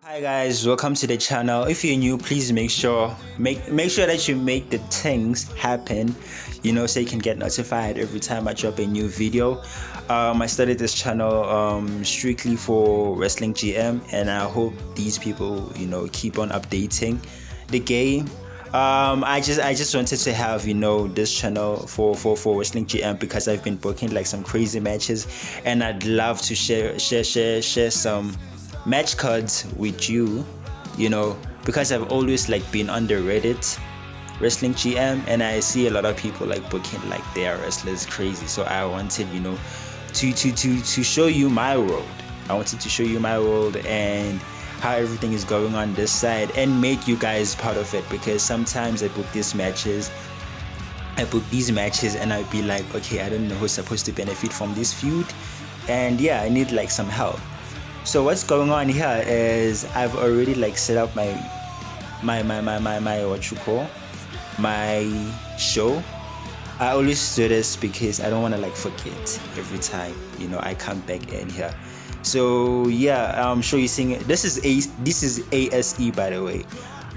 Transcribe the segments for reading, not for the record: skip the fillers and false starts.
Hi guys, welcome to the channel. If you're new, please make sure that you make the things happen, so you can get notified every time I drop a new video. I started this channel strictly for Wrestling GM, and I hope these people keep on updating the game. I just wanted to have this channel for Wrestling GM because I've been booking like some crazy matches, and I'd love to share some match cards with you, because I've always like been on the Reddit Wrestling GM, and I see a lot of people like booking like their wrestlers crazy. So I wanted, to show you my world. I wanted to show you my world and how everything is going on this side, and make you guys part of it, because sometimes I book these matches and I'd be like, okay, I don't know who's supposed to benefit from this feud, and yeah, I need like some help. So what's going on here is I've already like set up my my show. I always do this because I don't want to like forget every time I come back in here. So yeah, I'm sure you're seeing it. This is ASE, by the way.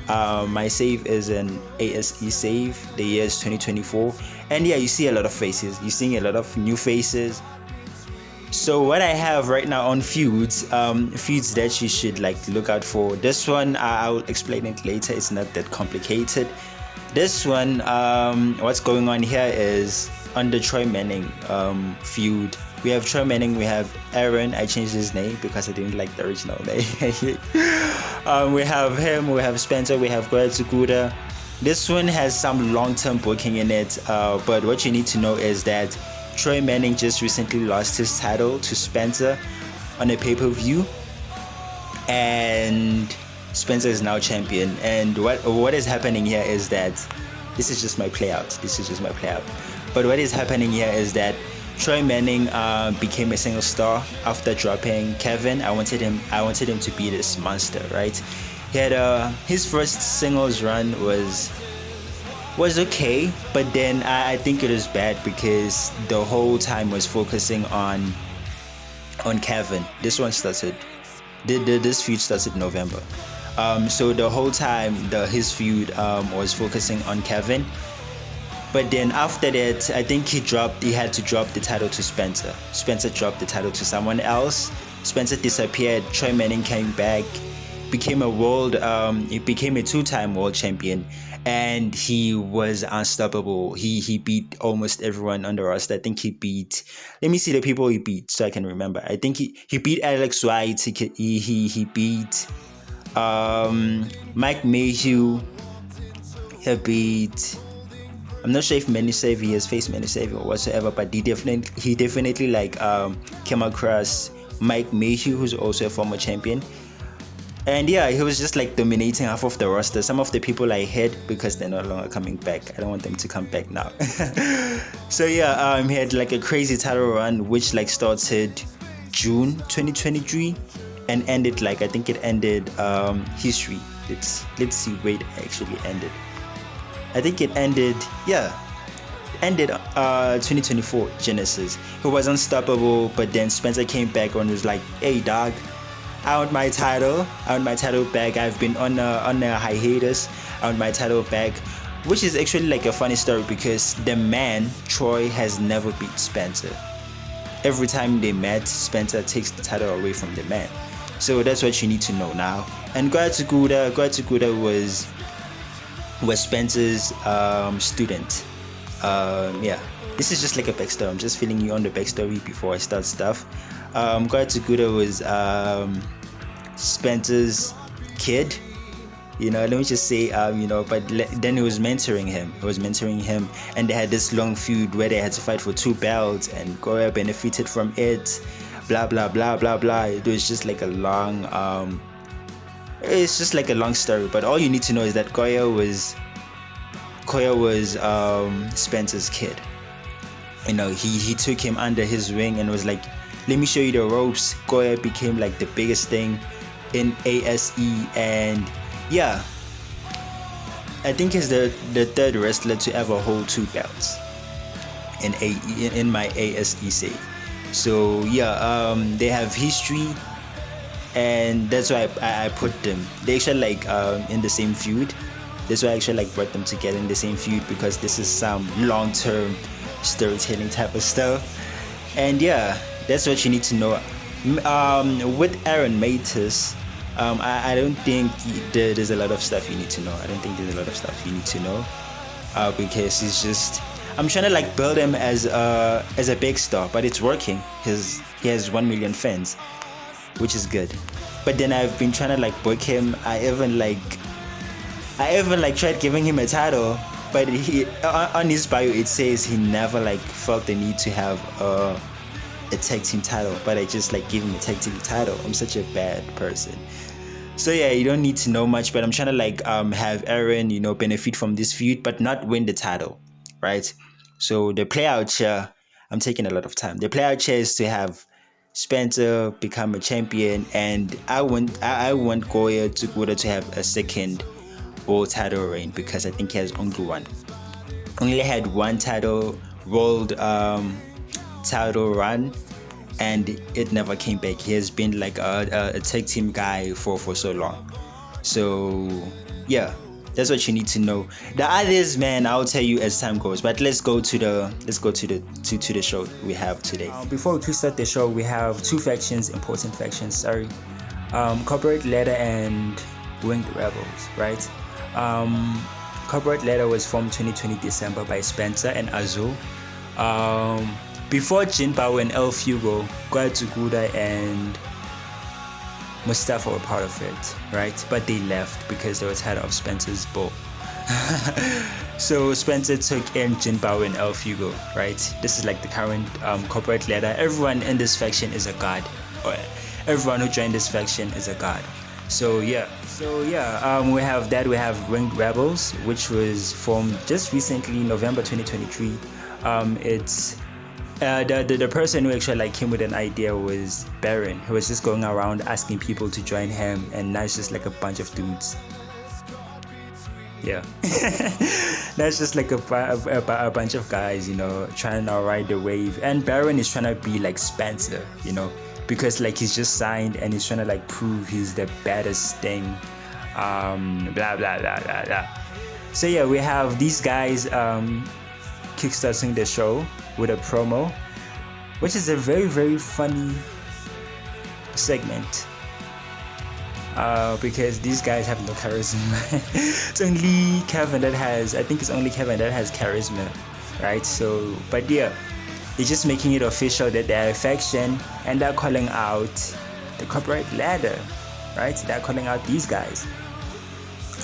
My save is an ASE save. The year is 2024, and yeah, you see a lot of faces. You're seeing a lot of new faces. So what I have right now on feuds that you should like look out for. This one I'll explain it later. It's not that complicated. This one, what's going on here is on the Troy Manning feud. We have Troy Manning, we have Aaron. I changed his name because I didn't like the original name. We have him, we have Spencer, we have Goya Tsukuda. This one has some long-term booking in it, but what you need to know is that Troy Manning just recently lost his title to Spencer on a pay-per-view, and Spencer is now champion. And what is happening here is that this is just my play out. But what is happening here is that Troy Manning became a single star after dropping Kevin. I wanted him to be this monster, right? He had his first singles run was okay, but then I think it was bad because the whole time was focusing on Kevin. This feud started November. So the whole time his feud was focusing on Kevin. But then after that, I think he had to drop the title to Spencer. Spencer dropped the title to someone else. Spencer disappeared. Troy Manning came back, became he became a two-time world champion, and he was unstoppable. He beat almost everyone on the roster. I think he beat, let me see the people he beat so I can remember. I think he beat Alex White. He beat Mike Mayhew. He beat, I'm not sure if he has faced Many or whatsoever, but he definitely like came across Mike Mayhew, who's also a former champion. And yeah, he was just like dominating half of the roster. Some of the people I hate because they're no longer coming back. I don't want them to come back now. So yeah, he had like a crazy title run, which like started June 2023 and ended like, I think it ended history. Let's see where it actually ended. I think it ended 2024 Genesis. He was unstoppable, but then Spencer came back and was like, hey dog, I want my title back. I've been on a hiatus. I want my title back, which is actually like a funny story because the man Troy has never beat Spencer. Every time they met, Spencer takes the title away from the man. So that's what you need to know now. And Goya Tsukuda was Spencer's student. Yeah, this is just like a backstory. I'm just filling you on the backstory before I start stuff. Goya Tsukuda was Spencer's kid, let me just say, but then he was mentoring him, and they had this long feud where they had to fight for 2 belts, and Goya benefited from it, blah blah blah blah blah. It was just like a long story, but all you need to know is that Goya was Spencer's kid. He took him under his wing and was like, let me show you the ropes. Goya became like the biggest thing in ASE, and yeah, I think he's the third wrestler to ever hold 2 belts in my ASE save. So yeah, they have history. and that's why I put them. They actually like in the same feud. That's why I actually like brought them together in the same feud, because this is some long-term storytelling type of stuff. And yeah, that's what you need to know. With Aaron Matus, I don't think there's a lot of stuff you need to know. I don't think there's a lot of stuff you need to know, because he's just. I'm trying to like build him as a big star, but it's working. He has 1 million fans, which is good. But then I've been trying to like book him. I even tried giving him a title, but he on his bio it says he never like felt the need to have a tag team title, but I just like give him a tag team title. I'm such a bad person. So yeah, you don't need to know much, but I'm trying to like have Aaron, benefit from this feud, but not win the title, right? So the play out here, I'm taking a lot of time. The play out here is to have Spencer become a champion, and I want Goya to have a second world title reign, because I think he has only one. Only had one world title run, and it never came back. He has been like a tag team guy for so long. So yeah, that's what you need to know. The others, man, I'll tell you as time goes. But let's go to the show we have today. Before we start the show, we have two factions, important factions. Sorry, Corporate Ladder and Winged Rebels, right? Corporate Ladder was formed 2020 December by Spencer and Azul. Before Jinbao and El Fugo, Guadaguda and Mustafa were part of it, right? But they left because they were tired of Spencer's bull. So Spencer took in Jinbao and El Fugo, right? This is like the current Corporate Ladder. Everyone in this faction is a god, or everyone who joined this faction is a god. So yeah, we have that. We have Winged Rebels, which was formed just recently, November 2023. It's the person who actually like came with an idea was Baron. He was just going around asking people to join him, and now it's just like a bunch of dudes. Yeah, that's just like a bunch of guys, trying to ride the wave. And Baron is trying to be like Spencer, because like he's just signed and he's trying to like prove he's the baddest thing. Blah blah blah blah blah. So yeah, we have these guys kickstarting the show with a promo, which is a very, very funny segment, because these guys have no charisma. It's only Kevin that has charisma, right? So, but yeah, they're just making it official that they're a faction, and they're calling out the Corporate Ladder, right? They're calling out these guys,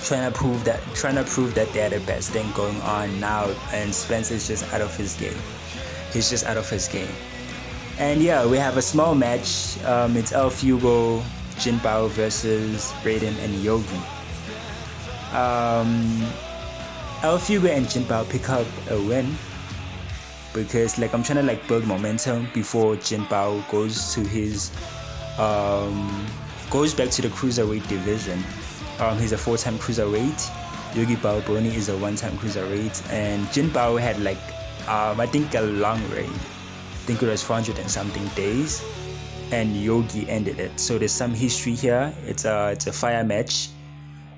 trying to prove that they're the best thing going on now, and Spencer's just out of his game. He's just out of his game. And yeah, we have a small match. It's El Fugo, Jinbao versus Raiden and Yogi. El Fugo and Jinbao pick up a win, because like I'm trying to like build momentum before Jinbao goes back to the cruiserweight division. He's a 4-time cruiserweight. Yogi Balboni is a 1-time cruiserweight, and Jinbao had like I think a long reign. I think it was 400 and something days, and Yogi ended it. So there's some history here. It's a fire match,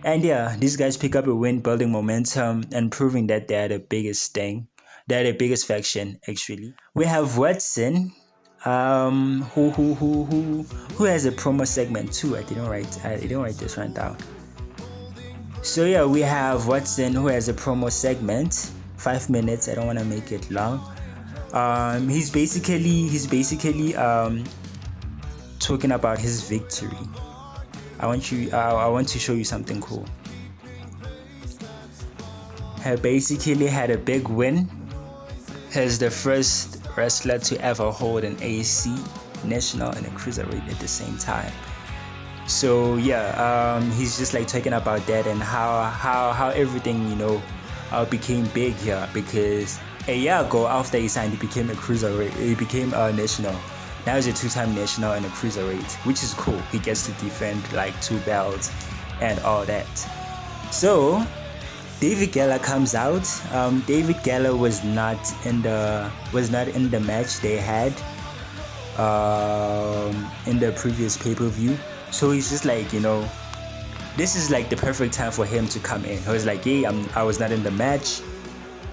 and yeah, these guys pick up a win, building momentum and proving that they're the biggest thing. They're the biggest faction actually. We have Watson, who has a promo segment too. I didn't write this one down. So yeah, we have Watson who has a promo segment, 5 minutes. I don't want to make it long. He's basically talking about his victory. I want to show you something cool. He basically had a big win. He's the first wrestler to ever hold an AC, national, and a cruiserweight at the same time. So yeah, he's just like talking about that and how everything became big here, because a year ago after he signed, he became a cruiserweight. He became a national. Now he's a 2-time national and a cruiserweight, which is cool. He gets to defend like 2 belts and all that. So David Geller comes out. David Geller was not in the match they had in the previous pay-per-view. So he's just like, this is like the perfect time for him to come in. He was like, hey, I was not in the match,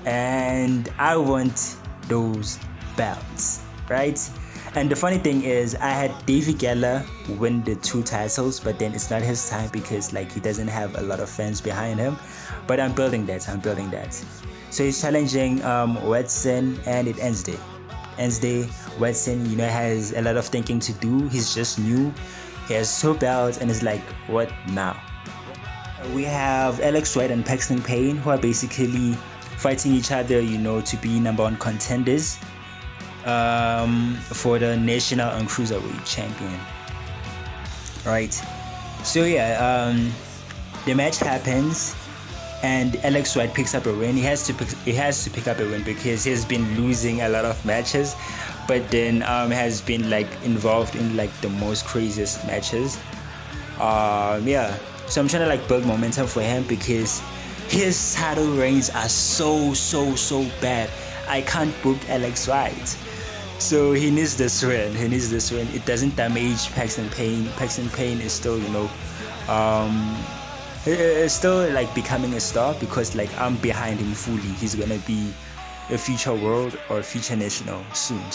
and I want those belts, right? And the funny thing is, I had Davey Geller win the 2 titles, but then it's not his time because like he doesn't have a lot of fans behind him. But I'm building that. So he's challenging Watson, and it ends there. Watson, has a lot of thinking to do. He's just new. He has 2 belts, and it's like, what now? We have Alex White and Paxton Payne, who are basically fighting each other, to be number 1 contenders for the national and cruiserweight champion. Right. So yeah, the match happens, and Alex White picks up a win. He has to pick up a win because he's been losing a lot of matches, but then has been like involved in like the most craziest matches. Yeah. So I'm trying to like build momentum for him because his title reigns are so bad. I can't book Alex White. So he needs this win. It doesn't damage Paxton Payne. Paxton Payne is still, is still like becoming a star because like I'm behind him fully. He's gonna be a future world or a future national soon.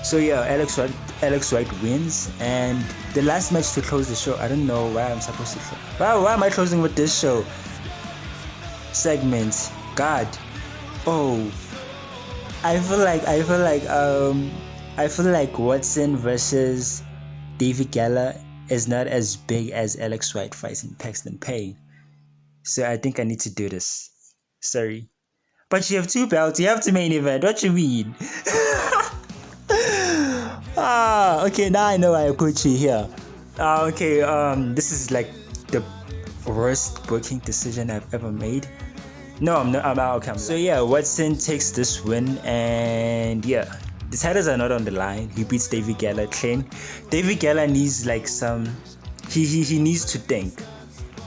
So yeah, Alex White wins, and the last match to close the show. I don't know why I'm supposed to. Why am I closing with this show? Segment. God. Oh. I feel like Watson versus David Geller is not as big as Alex White fighting Paxton Payne. So I think I need to do this. Sorry. But you have 2 belts, you have to main event. What you mean? Okay, now I know I put you here. Okay, this is like the worst booking decision I've ever made. No, I'm not. Okay. So yeah, Watson takes this win, and yeah, the titles are not on the line. He beats David Geller clean. David Geller needs like some. He needs to think.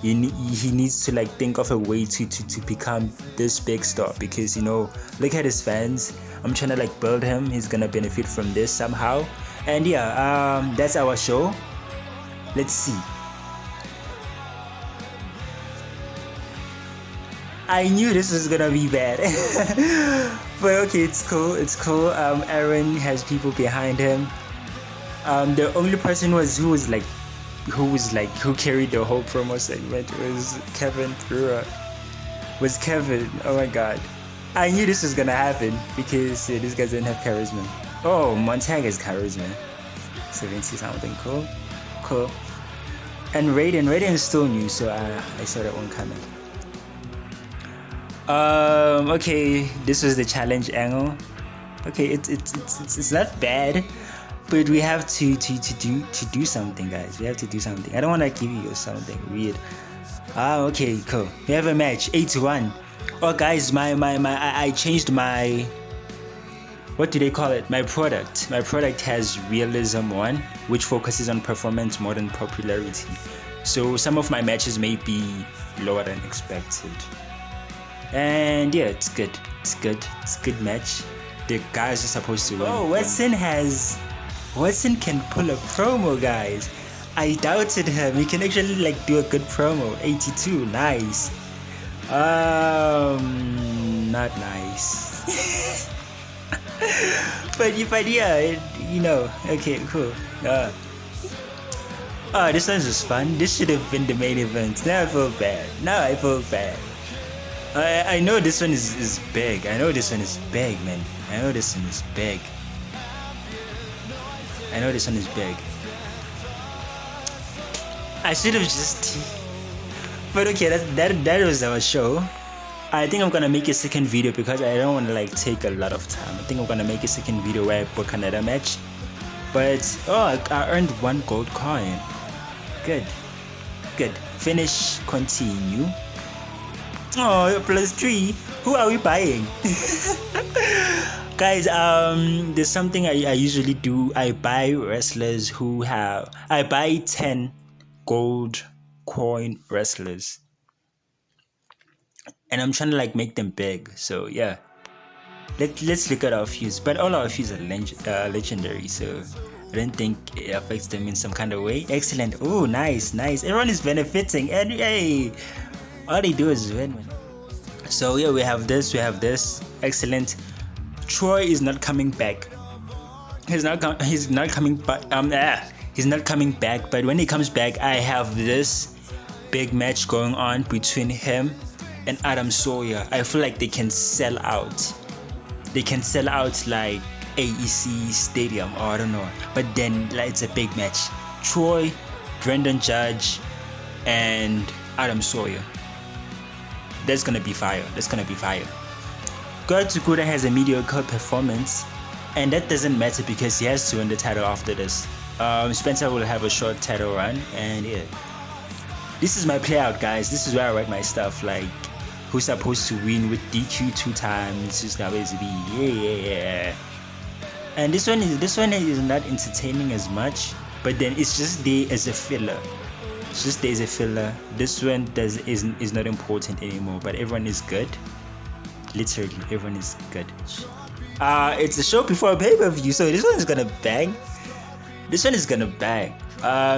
He needs to like think of a way to become this big star because look at his fans. I'm trying to like build him. He's gonna benefit from this somehow. And yeah, that's our show. Let's see. I knew this was gonna be bad. But okay, it's cool. Aaron has people behind him. The only person who carried the whole promo segment was Kevin Brewer. Oh my god. I knew this was gonna happen because this guy doesn't have charisma. Oh, Montag has charisma. 70 something. Cool. And Raiden is still new, so I saw that one coming. Okay, this was the challenge angle. Okay, it's not bad, but we have to do something, guys. We have to do something. I don't want to give you something weird. Okay, cool. We have a match, 8-1. Oh, guys, I changed my. What do they call it? My product. My product has Realism 1, which focuses on performance more than popularity. So some of my matches may be lower than expected. And yeah, it's good. It's a good match. The guys are supposed to win. Oh, Watson can pull a promo, guys. I doubted him. He can actually like do a good promo. 82, nice. Not nice. but yeah, okay, cool. This one was fun. This should have been the main event. Now I feel bad. I know this one is big. I know this one is big, man. I know this one is big. I should have just. But okay, that was our show. I think I'm gonna make a second video because I don't want to like take a lot of time. I think I'm gonna make a second video where I book another match. But I earned 1 gold coin. Good. Finish. Continue. Oh, +3. Who are we buying? Guys, there's something I usually do. I buy wrestlers I buy 10 gold coin wrestlers. And I'm trying to like make them big. So yeah. Let's look at our feuds. But all our feuds are legendary. So I don't think it affects them in some kind of way. Excellent. Oh, nice. Everyone is benefiting, and hey, all they do is win. So yeah, we have this. Excellent. Troy is not coming back. He's not coming back. He's not coming back. But when he comes back, I have this big match going on between him and Adam Sawyer. I feel like they can sell out. They can sell out like AEC Stadium, or I don't know. But then like, it's a big match. Troy, Brendan Judge, and Adam Sawyer. That's gonna be fire. God Tsukuda has a mediocre performance, and that doesn't matter because he has to win the title after this. Spencer will have a short title run, and yeah. This is my play out, guys. This is where I write my stuff, like who's supposed to win with DQ 2 times, who's supposed to be yeah. And this one is not entertaining as much, but then it's just there as a filler. This one is not important anymore, but everyone is good. Literally, everyone is good. It's a show before a pay-per-view, so this one is gonna bang.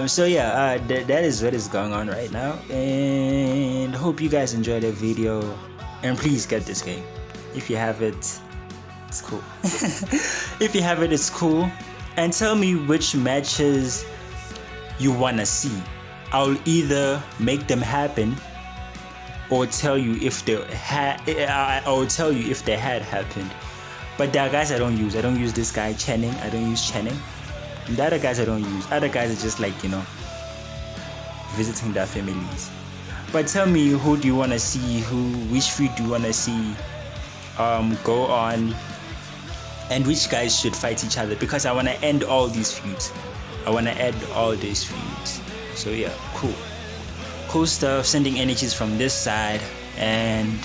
So yeah, that is what is going on right now, and hope you guys enjoyed the video, and please get this game. If you have it, it's cool. If you have it, it's cool. And tell me which matches you wanna see. I'll either make them happen or tell you if they had happened. But there are guys I don't use. I don't use this guy Channing. I don't use Channing. And the other guys I don't use. Other guys are just like, visiting their families. But tell me, who do you want to see? Which feud do you want to see go on? And which guys should fight each other? Because I want to end all these feuds. So yeah, cool stuff. Sending energies from this side, and